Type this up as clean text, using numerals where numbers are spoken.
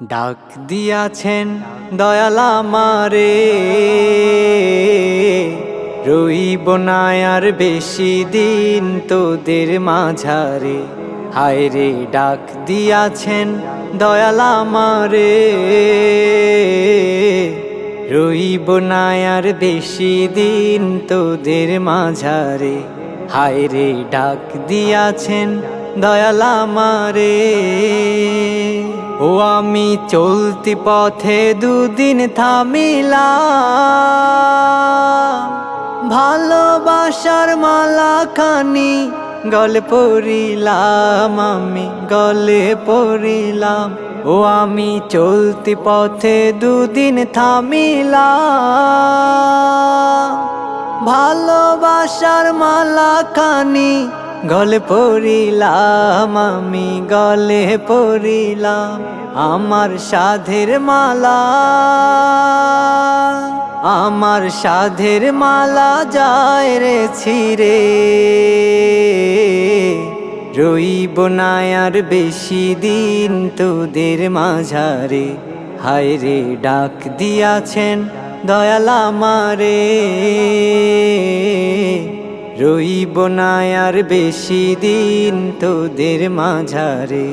ডাক দিয়াছেন দয়াল আমারে, রইব না আর বেশি দিন তোদের মাঝারে। হায় রে ডাক দিয়াছেন দয়াল আমারে, রইব না আর বেশি দিন তোদের মাঝারে। হায় রে ডাক দিয়াছেন দয়াল আমারে। ও আমি চলতি পথে দুদিন থামিলাম, ভালোবাসার মালাখানি গলে পড়িলাম, আমি গলে পড়িলাম। ও আমি চলতি পথে দুদিন থামিলাম, ভালোবাসার মালাখানি গলে পড়িলাম, আমি গলে পড়িলাম। আমার সাধের মালা, আমার সাধের মালা যায় রে ছিঁড়ে, রইব না আর বেশি দিন তোদের মাঝারে। হায় রে ডাক দিয়াছেন দয়াল আমারে, রইব না আর বেশি দিন তোদের মাঝারে।